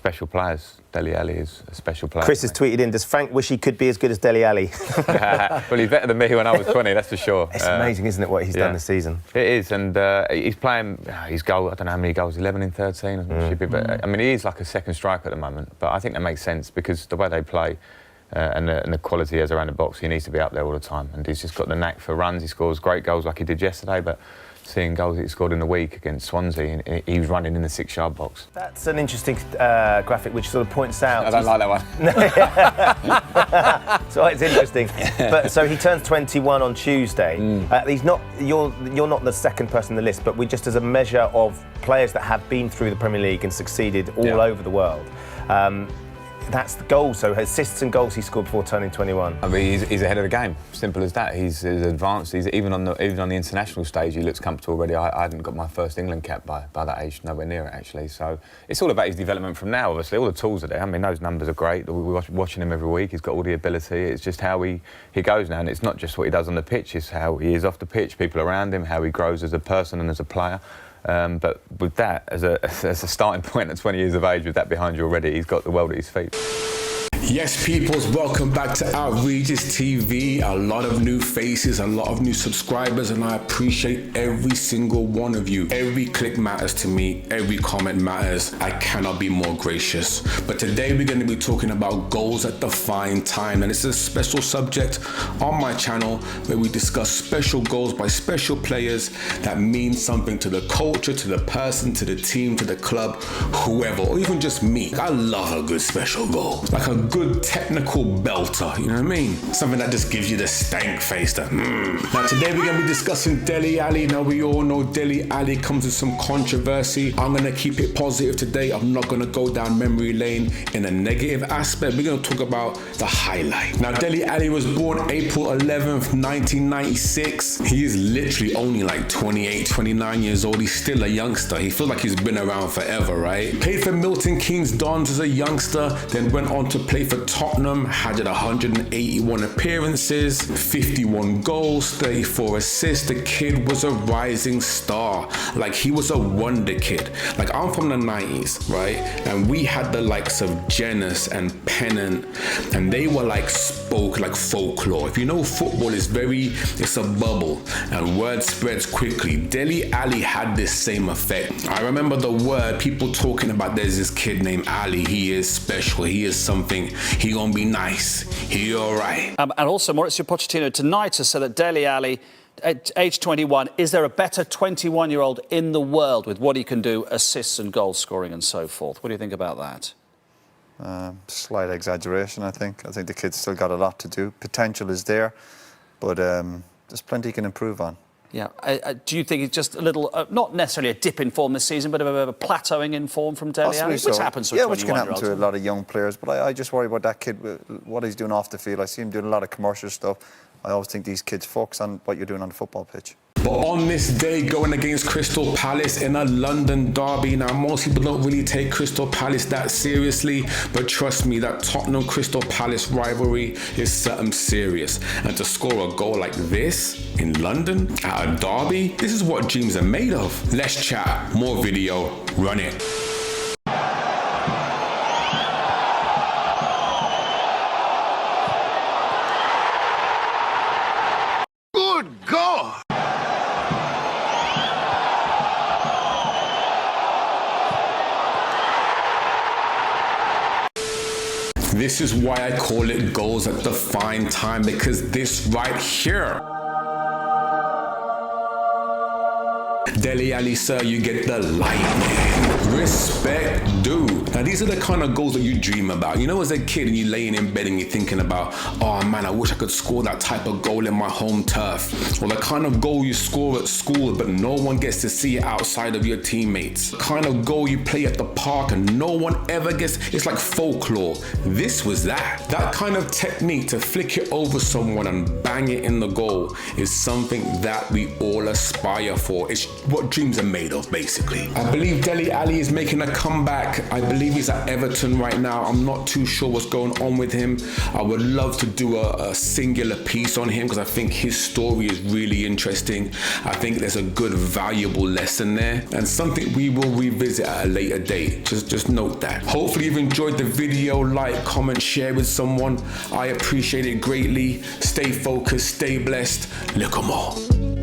special players. Dele Alli is a special player. Chris has tweeted in, does Frank wish he could be as good as Dele Alli? Well, he's better than me when I was 20, that's for sure. It's amazing, isn't it, what he's done this season? It is, and he's playing his goal, I don't know how many goals, 11 in 13 or something. But, I mean, he is like a second striker at the moment, but I think that makes sense because the way they play and the quality he has around the box, he needs to be up there all the time. And he's just got the knack for runs. He scores great goals like he did yesterday, but seeing goals that he scored in the week against Swansea, and he was running in the 6-yard box. That's an interesting graphic which sort of points out... I don't like that one. So it's interesting. But so he turns 21 on Tuesday. He's not. You're not the second person on the list, but we just as a measure of players that have been through the Premier League and succeeded all over the world. That's the goal. So assists and goals he scored before turning 21. I mean, he's ahead of the game. Simple as that. He's advanced. He's even on the international stage. He looks comfortable already. I hadn't got my first England cap by that age, nowhere near it actually. So it's all about his development from now. Obviously, all the tools are there. I mean, those numbers are great. We're watching him every week. He's got all the ability. It's just how he goes now, and it's not just what he does on the pitch. It's how he is off the pitch, people around him, how he grows as a person and as a player. But with that, as a starting point at 20 years of age, with that behind you already, he's got the world at his feet. Yes, peoples, welcome back to Outrageous TV. A lot of new faces, a lot of new subscribers, and I appreciate every single one of you. Every click matters to me, every comment matters. I cannot be more gracious. But today we're going to be talking about goals that define time, and it's a special subject on my channel where we discuss special goals by special players that mean something to the culture, to the person, to the team, to the club, whoever, or even just me. I love a good special goal, like a good technical belter, you know what I mean? Something that just gives you the stank face. Now today we're going to be discussing Dele Alli. Now we all know Dele Alli comes with some controversy. I'm going to keep it positive today. I'm not going to go down memory lane in a negative aspect. We're going to talk about the highlight. Now Dele Alli was born April 11th, 1996. He is literally only like 28, 29 years old. He's still a youngster. He feels like he's been around forever, right? Played for Milton Keynes Dons as a youngster, then went on to play for Tottenham, had 181 appearances, 51 goals, 34 assists. The kid was a rising star. Like, he was a wonder kid. Like, I'm from the 90s, right? And we had the likes of Jenas and Pennant, and they were like spoke like folklore. If you know, football is it's a bubble, and word spreads quickly. Dele Alli had this same effect. I remember the word, people talking about there's this kid named Ali. He is special. He is something. He gonna be nice. He all right. And also, Maurizio Pochettino tonight has said that Dele Alli, at age 21, is there a better 21-year-old in the world with what he can do, assists and goal scoring and so forth? What do you think about that? Slight exaggeration, I think. I think the kid's still got a lot to do. Potential is there, but there's plenty he can improve on. Yeah. Do you think it's just a little, not necessarily a dip in form this season, but a plateauing in form from Dele Alli, which happens to a 21-year-old? Yeah, which can happen to a lot of young players, but I just worry about that kid, what he's doing off the field. I see him doing a lot of commercial stuff. I always think these kids focus on what you're doing on the football pitch. But on this day, going against Crystal Palace in a London derby. Now, most people don't really take Crystal Palace that seriously, but trust me, that Tottenham-Crystal Palace rivalry is something serious. And to score a goal like this in London at a derby, this is what dreams are made of. Let's chat. More video. Run it. Good God! This is why I call it goals that define time, because this right here. Dele Alli, sir, you get the lightning. Respect due. Now, these are the kind of goals that you dream about. You know, as a kid and you're laying in bed and you're thinking about, oh man, I wish I could score that type of goal in my home turf. Or the kind of goal you score at school, but no one gets to see it outside of your teammates. The kind of goal you play at the park and no one ever gets, it's like folklore. This was that. That kind of technique to flick it over someone and bang it in the goal is something that we all aspire for. It's what dreams are made of, basically. I believe Dele Alli is making a comeback. I believe he's at Everton right now. I'm not too sure what's going on with him. I would love to do a singular piece on him because I think his story is really interesting. I think there's a good, valuable lesson there and something we will revisit at a later date. Just note that. Hopefully you've enjoyed the video. Like, comment, share with someone. I appreciate it greatly. Stay focused, stay blessed. Look 'em all.